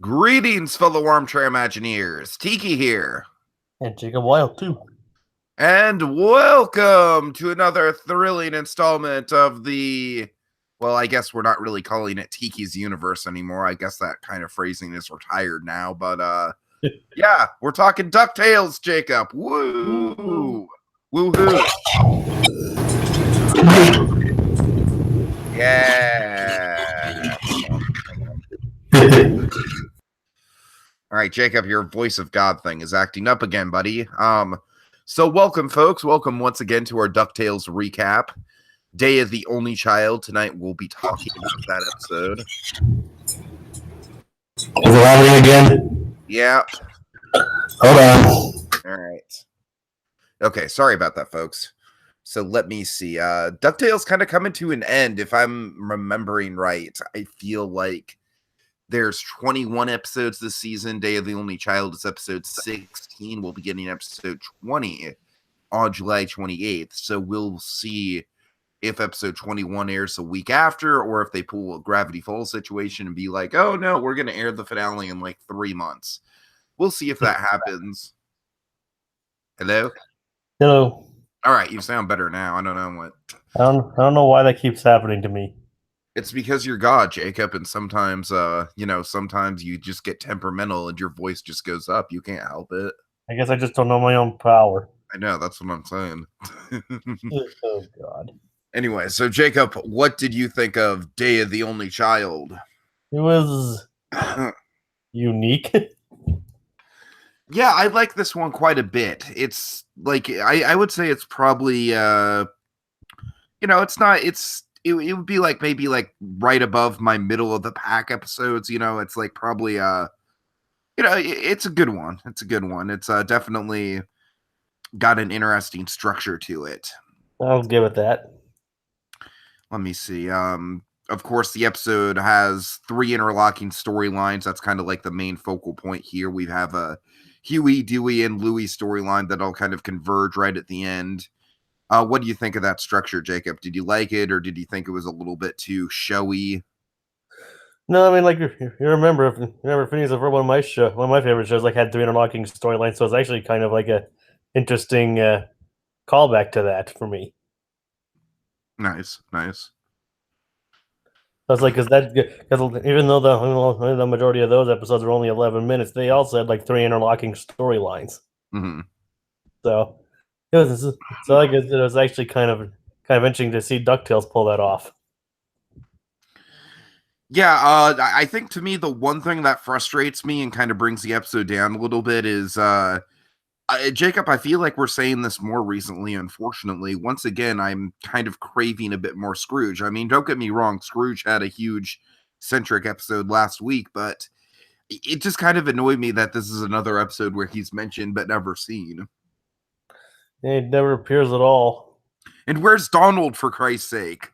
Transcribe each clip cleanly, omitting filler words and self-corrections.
Greetings, fellow armchair Imagineers. Tiki here. And Jacob Wile, too. And welcome to another thrilling installment of the... Well, I guess we're not really calling it Tiki's Universe anymore. I guess that kind of phrasing is retired now. But, yeah, we're talking DuckTales, Jacob. Woo! Woohoo! Yeah! All right, Jacob, your voice of God thing is acting up again, buddy. So welcome, folks. Welcome once again to our DuckTales recap. Day of the Only Child. Tonight we'll be talking about that episode. Is it happening again? Yeah. Hold on. All right. Okay, sorry about that, folks. So let me see. DuckTales kind of coming to an end, if I'm remembering right. I feel like there's 21 episodes this season. Day of the Only Child is episode 16. We'll be getting episode 20 on July 28th. So we'll see if episode 21 airs a week after, or if they pull a Gravity Falls situation and be like, oh no, we're going to air the finale in like 3 months. We'll see if that happens. Hello? Hello. All right, you sound better now. I don't know what. I don't know why that keeps happening to me. It's because you're God, Jacob, and sometimes, sometimes you just get temperamental and your voice just goes up. You can't help it. I guess I just don't know my own power. I know, that's what I'm saying. Oh, God. Anyway, so Jacob, what did you think of Day of the Only Child? It was unique. Yeah, I like this one quite a bit. It's like, I would say it's probably, it's not, it would be like maybe like right above my middle of the pack episodes. It's like probably it's a good one. It's a good one. It's definitely got an interesting structure to it. I'll give it that. Let me see. Of course, the episode has 3 interlocking storylines. That's kind of like the main focal point here. We have a Huey, Dewey, and Louie storyline that all kind of converge right at the end. What do you think of that structure, Jacob? Did you like it, or did you think it was a little bit too showy? No, I mean, like you remember Phineas and Ferb, one of my favorite shows, like had 3 interlocking storylines, so it's actually kind of like a interesting callback to that for me. Nice. I was like, because even though the majority of those episodes are only 11 minutes, they also had like 3 interlocking storylines. Mm-hmm. So I guess it was actually kind of interesting to see DuckTales pull that off. Yeah, I think to me the one thing that frustrates me and kind of brings the episode down a little bit is Jacob, I feel like we're saying this more recently, unfortunately. Once again, I'm kind of craving a bit more Scrooge. I mean, don't get me wrong, Scrooge had a huge centric episode last week, but it just kind of annoyed me that this is another episode where he's mentioned but never seen. Yeah, he never appears at all. And where's Donald, for Christ's sake?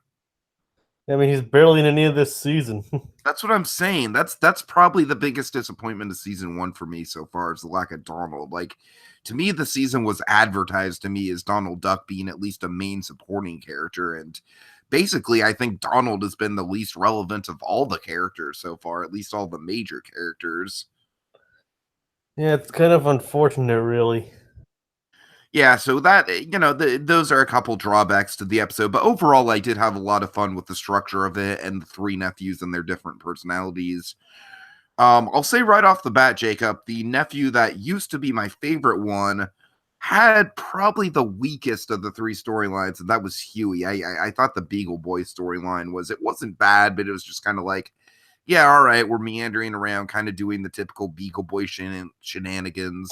I mean, he's barely in any of this season. That's what I'm saying. That's probably the biggest disappointment of season 1 for me so far, is the lack of Donald. Like, to me, the season was advertised to me as Donald Duck being at least a main supporting character, and basically, I think Donald has been the least relevant of all the characters so far, at least all the major characters. Yeah, it's kind of unfortunate, really. Yeah, so that, those are a couple drawbacks to the episode, but overall, I did have a lot of fun with the structure of it and the 3 nephews and their different personalities. I'll say right off the bat, Jacob, the nephew that used to be my favorite one had probably the weakest of the 3 storylines, and that was Huey. I thought the Beagle Boy storyline wasn't bad, but it was just kind of like, yeah, all right, we're meandering around, kind of doing the typical Beagle Boy shenanigans.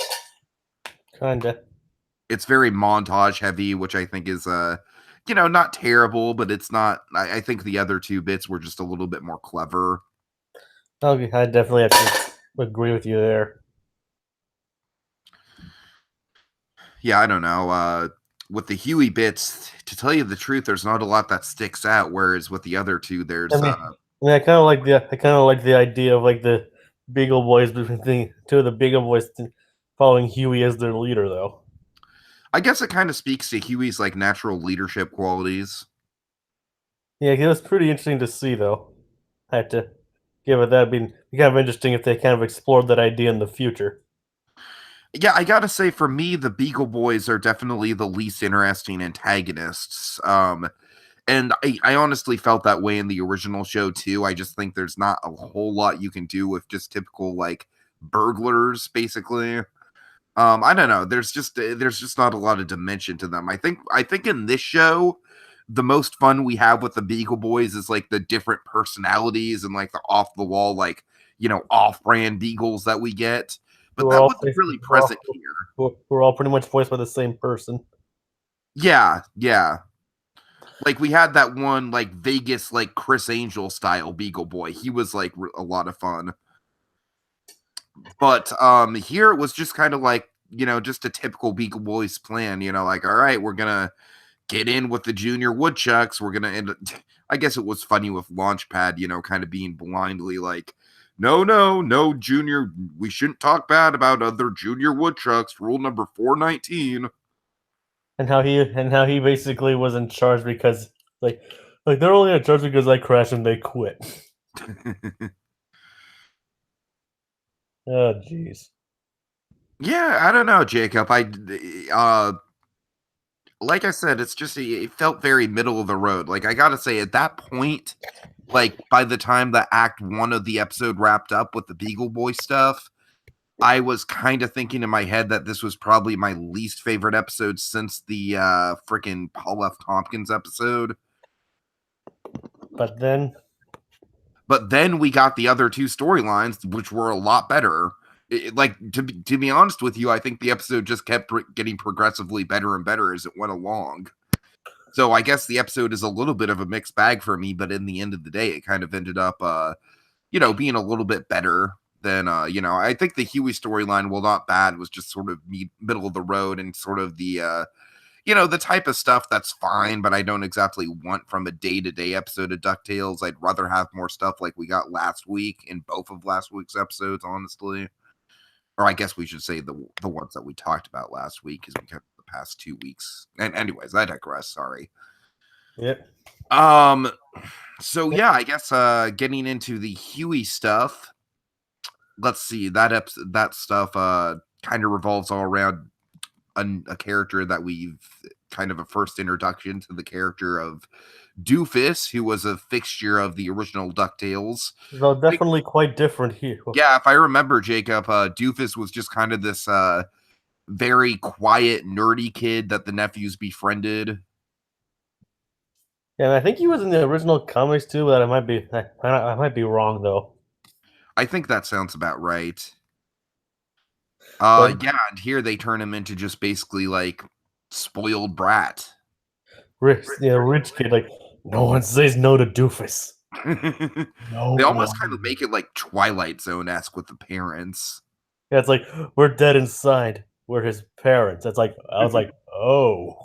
Kinda. It's very montage heavy, which I think is, not terrible, but it's not. I think the other 2 bits were just a little bit more clever. Okay, I definitely have to agree with you there. Yeah, I don't know. With the Huey bits, to tell you the truth, there's not a lot that sticks out. Whereas with the other 2, there's. I kind of like the idea of like the Beagle Boys, between 2 of the Beagle Boys following Huey as their leader, though. I guess it kind of speaks to Huey's like natural leadership qualities. Yeah, it was pretty interesting to see, though. I had to give it that. It'd be kind of interesting if they kind of explored that idea in the future. Yeah, I gotta say, for me, the Beagle Boys are definitely the least interesting antagonists. And I honestly felt that way in the original show too. I just think there's not a whole lot you can do with just typical like burglars, basically. I don't know. There's just not a lot of dimension to them. I think in this show, the most fun we have with the Beagle Boys is like the different personalities and like the off the wall, like off brand beagles that we get. But We're that all wasn't really we're present all, here. we're all pretty much voiced by the same person. Yeah, yeah. Like we had that one like Vegas like Chris Angel style Beagle Boy. He was like a lot of fun. But here it was just kind of like, just a typical Beagle Boys plan, like all right, we're going to get in with the junior woodchucks. We're going to end I guess it was funny with Launchpad, kind of being blindly like no, no, no, junior. We shouldn't talk bad about other junior woodchucks. Rule number 419. And how he basically was in charge because like they're only in charge because I crashed and they quit. Oh jeez. Yeah, I don't know, Jacob. Like I said, it's just it felt very middle of the road. Like I gotta say, at that point, like by the time the act one of the episode wrapped up with the Beagle Boy stuff, I was kind of thinking in my head that this was probably my least favorite episode since the freaking Paul F. Tompkins episode. But then But then we got the other two storylines, which were a lot better. Like to be honest with you, I think the episode just kept getting progressively better and better as it went along. So I guess the episode is a little bit of a mixed bag for me, but in the end of the day, it kind of ended up, being a little bit better than, I think the Huey storyline, while not bad, was just sort of middle of the road and sort of the type of stuff that's fine, but I don't exactly want from a day-to-day episode of DuckTales. I'd rather have more stuff like we got last week in both of last week's episodes, honestly. Or I guess we should say the ones that we talked about last week, because we kept the past 2 weeks. And anyways, I digress. Sorry. yep. Um. So yeah, I guess getting into the Huey stuff. Let's see that stuff kind of revolves all around a character that we've kind of a first introduction to the character of Doofus, who was a fixture of the original DuckTales. Though definitely quite different here. Yeah, if I remember, Jacob, Doofus was just kind of this very quiet, nerdy kid that the nephews befriended. Yeah, and I think he was in the original comics too, but I might be wrong though. I think that sounds about right. But Yeah, and here they turn him into just basically like spoiled brat. rich kid, like no one says no to Doofus. No They almost kind of one. make it like Twilight Zone-esque with the parents. Yeah, it's like we're dead inside. We're his parents. It's like I was like, oh.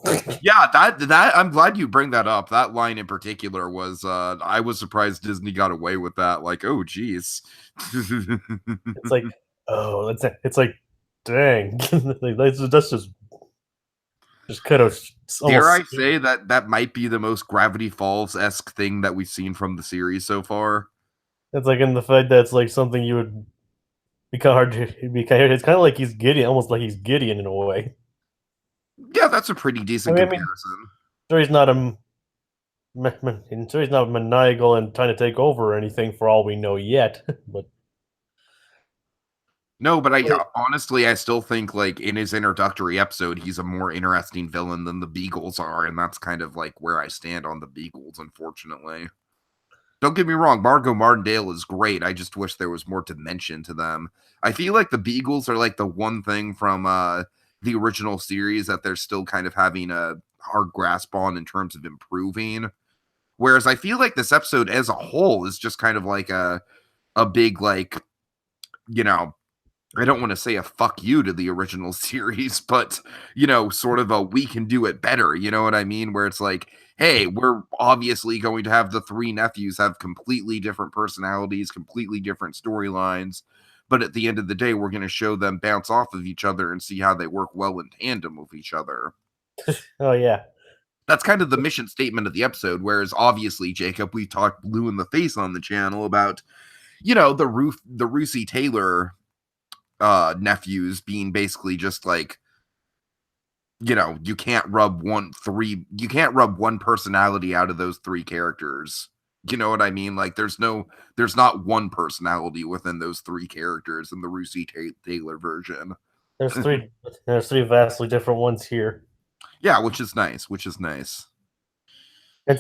Yeah, that I'm glad you bring that up. That line in particular was I was surprised Disney got away with that. Like, oh geez. It's like, oh, it's like, dang, like, that's just kind of Dare almost. I say that might be the most Gravity Falls-esque thing that we've seen from the series so far? It's like in the fact that it's like something you would be kind of hard to be kind of. It's kind of like he's Gideon, almost like he's Gideon in a way. Yeah, that's a pretty decent I mean, comparison. sure he's not sure he's not maniacal and trying to take over or anything for all we know yet, but No, but honestly, I still think like in his introductory episode, he's a more interesting villain than the Beagles are, and that's kind of like where I stand on the Beagles, unfortunately. Don't get me wrong, Margot Martindale is great. I just wish there was more dimension to them. I feel like the Beagles are like the one thing from the original series that they're still kind of having a hard grasp on in terms of improving. Whereas I feel like this episode as a whole is just kind of like a big like, you know, I don't want to say a fuck you to the original series, but sort of a we can do it better. You know what I mean? Where it's like, hey, we're obviously going to have the three nephews have completely different personalities, completely different storylines. But at the end of the day, we're going to show them bounce off of each other and see how they work well in tandem with each other. oh yeah, That's kind of the mission statement of the episode. Whereas obviously, Jacob, we talked blue in the face on the channel about the Rusey Taylor nephews being basically just like, you can't rub one personality out of those three characters. You know what I mean? Like there's not one personality within those three characters in the Rusey Taylor version. There's three. There's three vastly different ones here. Yeah, which is nice. And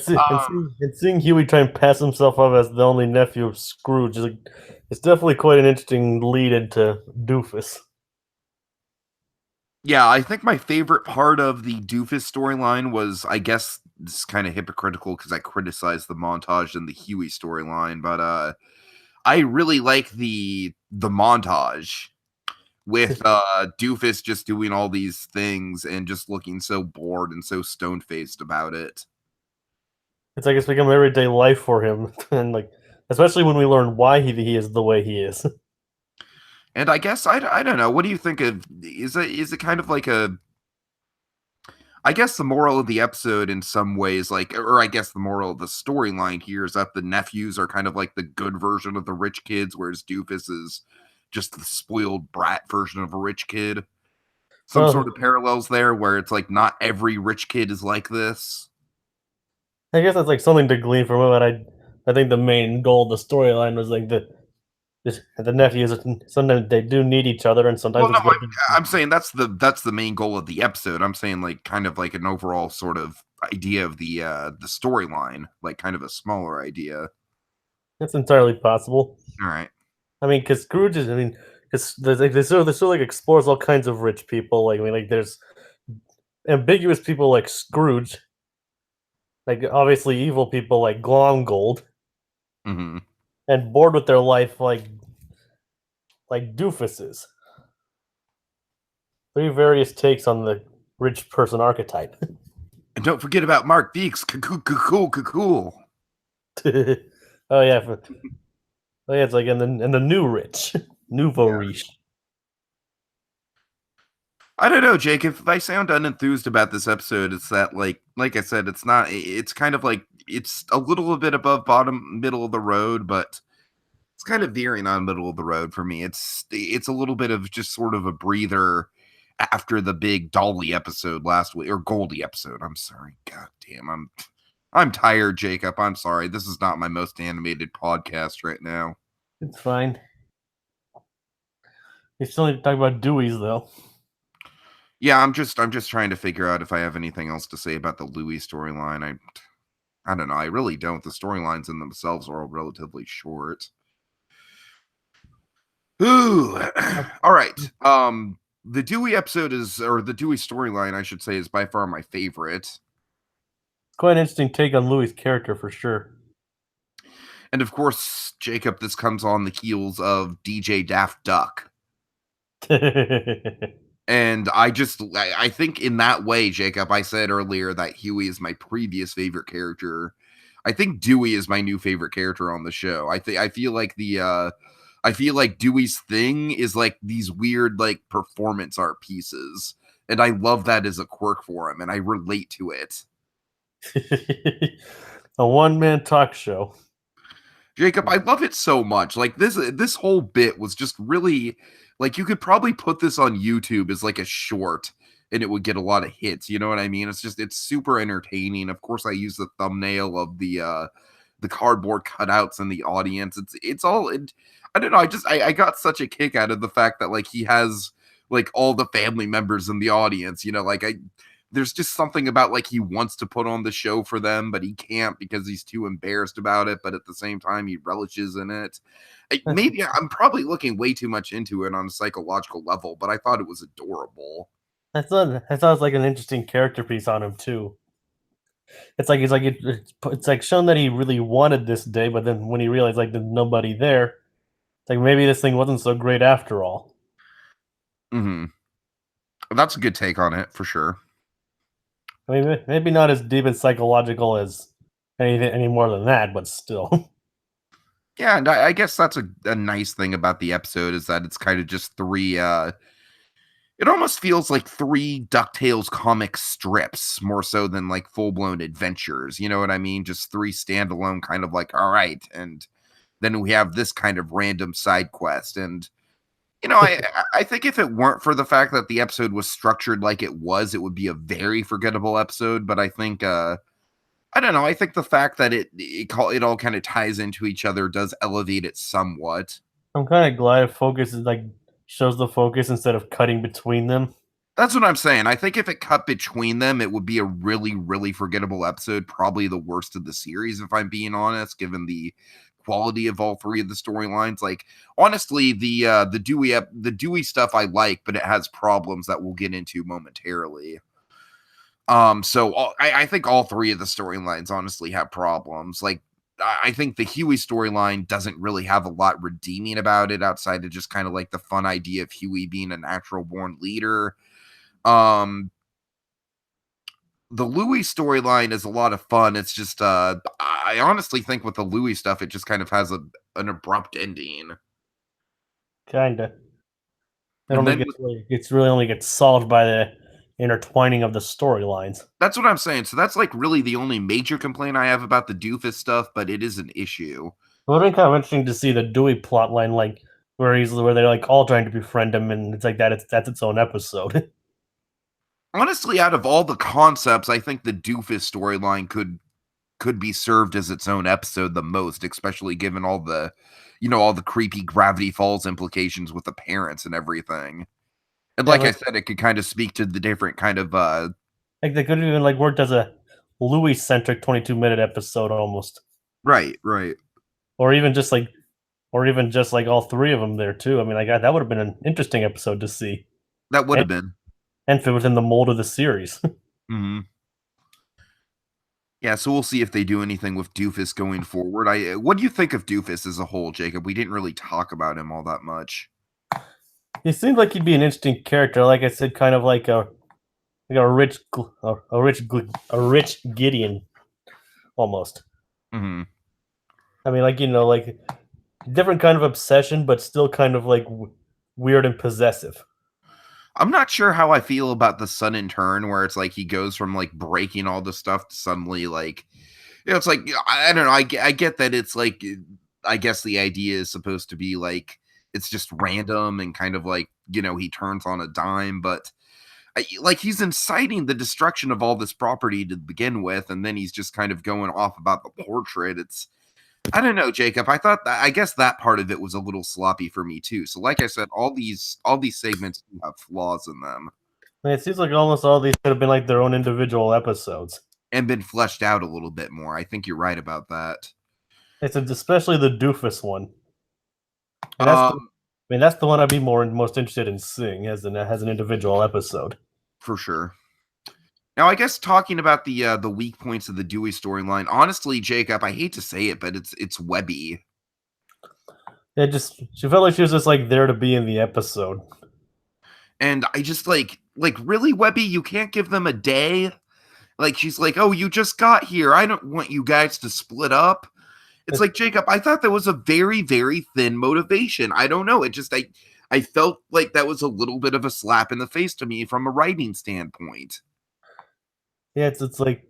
seeing Huey try and pass himself off as the only nephew of Scrooge is it's definitely quite an interesting lead into Doofus. Yeah, I think my favorite part of the Doofus storyline was, I guess this is kind of hypocritical because I criticized the montage in the Huey storyline, but I really like the montage with Doofus just doing all these things and just looking so bored and so stone faced about it. It's like it's become everyday life for him, and like especially when we learn why he is the way he is. And I guess I don't know. What do you think of? Is it kind of like a? I guess the moral of the episode, in some ways, like, or I guess the moral of the storyline here is that the nephews are kind of like the good version of the rich kids, whereas Doofus is just the spoiled brat version of a rich kid. Some Well, sort of parallels there, where it's like not every rich kid is like this. I guess that's like something to glean from it. But I think the main goal of the storyline was like the nephews. Sometimes they do need each other, and sometimes Well, no, it's good. I'm saying that's the main goal of the episode. I'm saying like kind of like an overall sort of idea of the storyline, like kind of a smaller idea. It's entirely possible. All right. I mean, because Scrooge is. I mean, because they sort of like explores all kinds of rich people. Like I mean, like there's ambiguous people like Scrooge, like obviously evil people like Glomgold, Mm-hmm. and bored with their life like doofuses. Three various takes on the rich person archetype. And don't forget about Mark Beeks. Cool. Oh yeah, oh yeah, it's like in the new rich, nouveau Yeah. riche. I don't know, Jake. If I sound unenthused about this episode, it's that like I said, it's not. It's kind of like it's a little bit above bottom, middle of the road, but it's kind of veering on middle of the road for me. It's a little bit of just sort of a breather after the big Dolly episode last week, or Goldie episode. I'm sorry. God damn, I'm tired, Jacob. I'm sorry. This is not my most animated podcast right now. It's fine. You still need to talk about Dewey's though. Yeah, I'm just trying to figure out if I have anything else to say about the Louis storyline. I don't know. I really don't. The storylines in themselves are all relatively short. Ooh. All right. The Dewey episode or the Dewey storyline, I should say, is by far my favorite. Quite an interesting take on Louis' character for sure. And of course, Jacob, this comes on the heels of DJ Daft Duck. And I think in that way, Jacob, I said earlier that Huey is my previous favorite character. I think Dewey is my new favorite character on the show. I feel like Dewey's thing is like these weird like performance art pieces. And I love that as a quirk for him, and I relate to it. A one-man talk show. Jacob, I love it so much. Like this whole bit was just really like you could probably put this on YouTube as like a short and it would get a lot of hits. You know what I mean? It's super entertaining. Of course, I use the thumbnail of the cardboard cutouts in the audience. I don't know. I got such a kick out of the fact that like he has like all the family members in the audience. There's just something about like he wants to put on the show for them, but he can't because he's too embarrassed about it. But at the same time, he relishes in it. Maybe I'm probably looking way too much into it on a psychological level, but I thought it was adorable. I thought it was like an interesting character piece on him too. It's like shown that he really wanted this day, but then when he realized like there's nobody there, it's like maybe this thing wasn't so great after all. Hmm. That's a good take on it for sure. I mean, maybe not as deep and psychological as anything any more than that, but still. Yeah, and I guess that's a nice thing about the episode is that it's kind of just three it almost feels like three DuckTales comic strips more so than like full-blown adventures. You know what I mean? Just three standalone kind of like, all right, and then we have this kind of random side quest. And I think if it weren't for the fact that the episode was structured like it was, it would be a very forgettable episode. But I think I don't know. I think the fact that it all kind of ties into each other does elevate it somewhat. I'm kind of glad it focuses like shows the focus instead of cutting between them. That's what I'm saying. I think if it cut between them, it would be a really, really forgettable episode. Probably the worst of the series, if I'm being honest, given the quality of all three of the storylines. Like, honestly, the Dewey stuff I like, but it has problems that we'll get into momentarily. I think all three of the storylines honestly have problems. Like, I think the Huey storyline doesn't really have a lot redeeming about it outside of just kind of like the fun idea of Huey being a natural born leader. Um, the Louis storyline is a lot of fun. It's just I honestly think with the Louis stuff, it just kind of has an abrupt ending. Kinda. It And only then gets it's really only gets solved by the intertwining of the storylines. that's what I'm saying. So that's like really the only major complaint I have about the Doofus stuff, but it is an issue. It would have been kind of interesting to see the Dewey plotline, like where they're like all trying to befriend him, and it's like that. That's its own episode. Honestly, out of all the concepts, I think the Doofus storyline could be served as its own episode the most, especially given all the all the creepy Gravity Falls implications with the parents and everything. And Yeah, like I like said, it could kind of speak to the different kind of they could have even like worked as a Louis centric 22-minute episode almost, right. or even just like all three of them there too. I mean, like that would have been an interesting episode to see, That would and, have been. and fit within the mold of the series. Mhm. Yeah, so we'll see if they do anything with Doofus going forward. What do you think of Doofus as a whole, Jacob? We didn't really talk about him all that much. He seemed like he'd be an interesting character. Like I said, kind of like a rich Gideon almost. Hmm. I mean, like like different kind of obsession, but still kind of like weird and possessive. I'm not sure how I feel about the sudden turn where it's like he goes from like breaking all the stuff to suddenly like it's like I don't know. I get that it's like I guess the idea is supposed to be like it's just random and kind of like he turns on a dime, but like he's inciting the destruction of all this property to begin with, and then he's just kind of going off about the portrait. It's I don't know, Jacob. I guess that part of it was a little sloppy for me too. So, like I said, all these segments do have flaws in them And it seems like almost all these could have been like their own individual episodes. and been fleshed out a little bit more. I think you're right about that. It's especially the doofus one, and Um, that's the one I'd be most interested in seeing as an individual episode. for sure. Now, I guess talking about the weak points of the Dewey storyline, honestly, Jacob, I hate to say it, but it's Webby. She felt like she was just like there to be in the episode. And I just like really, Webby, you can't give them a day. Like she's like, "Oh, you just got here. I don't want you guys to split up." It's like, Jacob, I thought that was a very, very thin motivation. I don't know. It just I felt like that was a little bit of a slap in the face to me from a writing standpoint. Yeah, it's like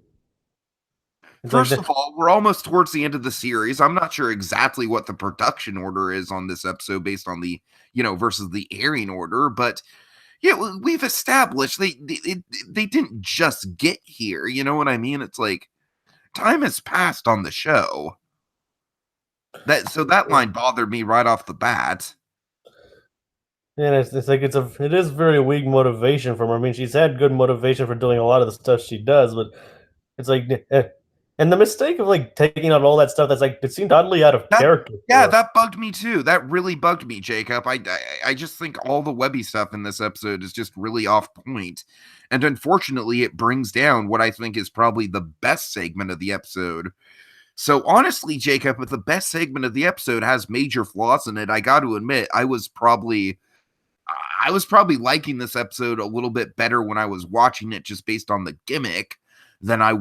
First of all, we're almost towards the end of the series. I'm not sure exactly what the production order is on this episode based on the, versus the airing order, but yeah, we've established they didn't just get here. You know what I mean? It's like time has passed on the show. That line bothered me right off the bat. yeah, it's like it is very weak motivation from her. I mean, she's had good motivation for doing a lot of the stuff she does, but it's like, and the mistake of like taking out all that stuff that's like it seemed oddly out of That character yeah, for her. that bugged me too. That really bugged me, Jacob. I just think all the Webby stuff in this episode is just really off point. And unfortunately, it brings down what I think is probably the best segment of the episode. So honestly, Jacob, if the best segment of the episode has major flaws in it, I got to admit, I was probably liking this episode a little bit better when I was watching it just based on the gimmick than I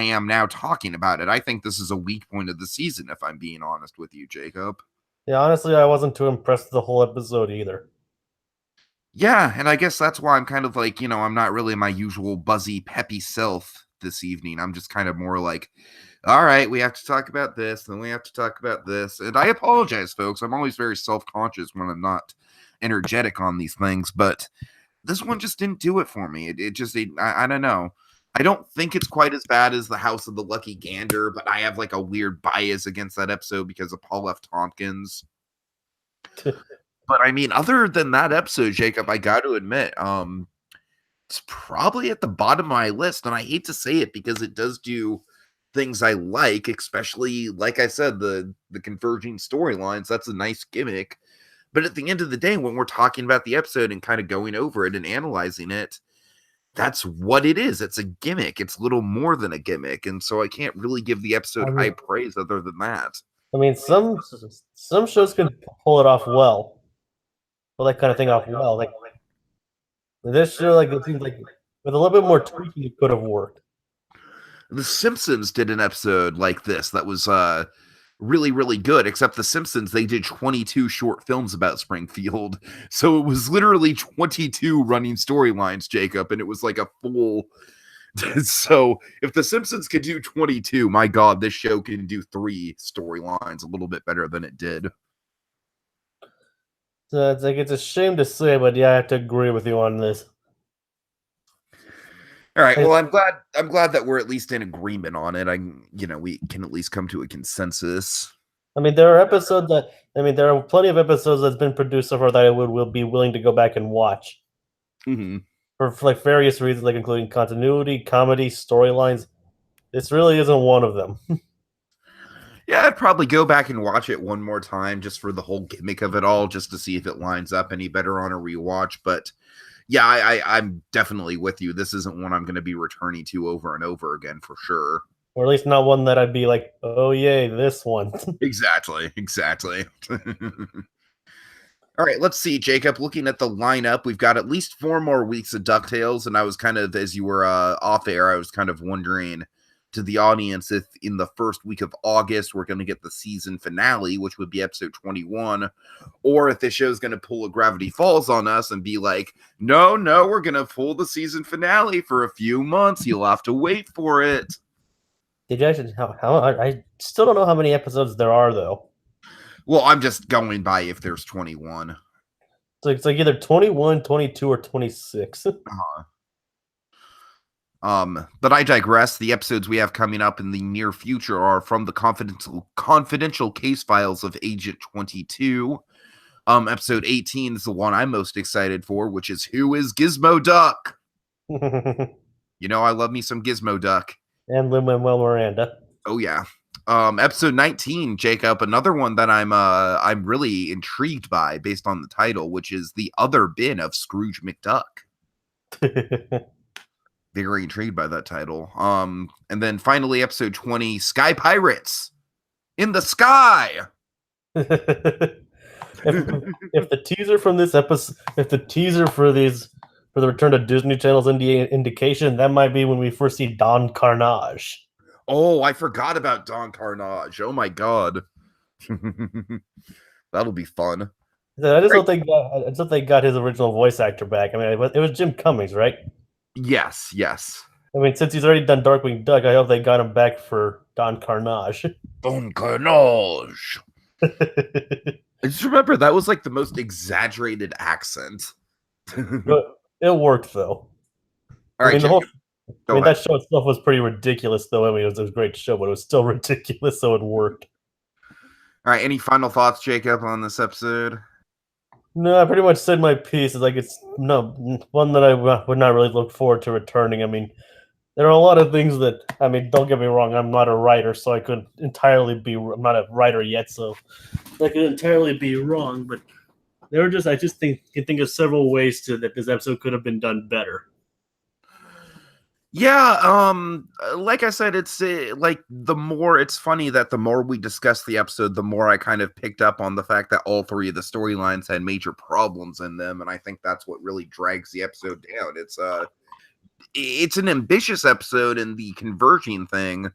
am now talking about it. I think this is a weak point of the season, if I'm being honest with you, Jacob. Yeah, honestly, I wasn't too impressed with the whole episode either. Yeah, and I guess that's why I'm kind of like, I'm not really my usual buzzy, peppy self this evening. I'm just kind of more like, all right, we have to talk about this, then we have to talk about this. And I apologize, folks. I'm always very self-conscious when I'm not energetic on these things, but this one just didn't do it for me. I don't know. I don't think it's quite as bad as the House of the Lucky Gander, but I have like a weird bias against that episode because of Paul F. Tompkins. But I mean, other than that episode, Jacob, I got to admit, it's probably at the bottom of my list, and I hate to say it because it does do things I like, especially like I said, the converging storylines. That's a nice gimmick. But at the end of the day, when we're talking about the episode and kind of going over it and analyzing it, that's what it is. It's a gimmick. It's little more than a gimmick, and so I can't really give the episode high praise other than that. I mean, some shows can pull it off well, pull that kind of thing off well. Like this show, like it seems like with a little bit more tweaking, it could have worked. The Simpsons did an episode like this that was really, really good, except The Simpsons, they did 22 short films about Springfield. So it was literally 22 running storylines, Jacob, and it was like a full... So if The Simpsons could do 22, my God, this show can do 3 storylines a little bit better than it did. So it's like, it's a shame to say, but yeah, I have to agree with you on this. All right. Well, I'm glad that we're at least in agreement on it. We can at least come to a consensus. I mean, there are episodes that there are plenty of episodes that's been produced so far that I will be willing to go back and watch. Mm-hmm. For like various reasons, like including continuity, comedy, storylines. This really isn't one of them. Yeah, I'd probably go back and watch it one more time just for the whole gimmick of it all, just to see if it lines up any better on a rewatch. But yeah, I'm definitely with you. This isn't one I'm going to be returning to over and over again for sure. Or at least not one that I'd be like, oh, yay, this one. Exactly. All right, let's see, Jacob. Looking at the lineup, we've got at least 4 more weeks of DuckTales. And I was kind of, as you were off air, I was kind of wondering to the audience if in the first week of August we're going to get the season finale, which would be episode 21, or if the show's going to pull a Gravity Falls on us and be like, no, we're going to pull the season finale for a few months. You'll have to wait for it. Did you actually? I still don't know how many episodes there are, though. Well, I'm just going by if there's 21. So it's like either 21, 22, or 26. But I digress. The episodes we have coming up in the near future are from the confidential case files of Agent 22. Episode 18 is the one I'm most excited for, which is Who is Gizmo Duck? You know, I love me some Gizmo Duck. And Lin-Manuel Miranda. Oh yeah. Episode 19, Jacob, another one that I'm really intrigued by based on the title, which is The Other Bin of Scrooge McDuck. Very intrigued by that title. And then finally, episode 20, Sky Pirates in the Sky. if the teaser from this episode, if the teaser for the return to Disney Channel's indication, that might be when we first see Don Carnage. Oh, I forgot about Don Carnage. Oh my God. That'll be fun. I just don't think got his original voice actor back. I mean, it was Jim Cummings, right? Yes. I mean, since he's already done Darkwing Duck, I hope they got him back for Don Carnage. Don Carnage. I just remember that was like the most exaggerated accent. It worked though. All right, that show itself was pretty ridiculous, though. I mean, it was a great show, but it was still ridiculous, so it worked. All right, any final thoughts, Jacob, on this episode? No, I pretty much said my piece. It's like it's one that I would not really look forward to returning. I mean, there are a lot of things that, I mean, don't get me wrong, I'm not a writer, so I could entirely be, I'm not a writer yet, so I could entirely be wrong, but I just can think of several ways that this episode could have been done better. Yeah, like I said, it's like it's funny that the more we discuss the episode, the more I kind of picked up on the fact that all 3 of the storylines had major problems in them, and I think that's what really drags the episode down. It's an ambitious episode in the converging thing,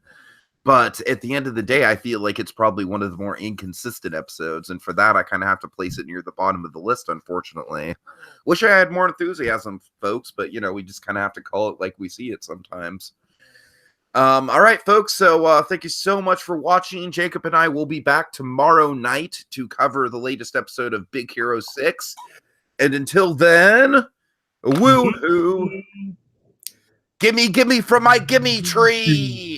but at the end of the day, I feel like it's probably one of the more inconsistent episodes, and for that, I kind of have to place it near the bottom of the list, unfortunately. Wish I had more enthusiasm, folks, but, we just kind of have to call it like we see it sometimes. All right, folks. So thank you so much for watching. Jacob and I will be back tomorrow night to cover the latest episode of Big Hero 6. And until then, woohoo! Gimme from my gimme tree!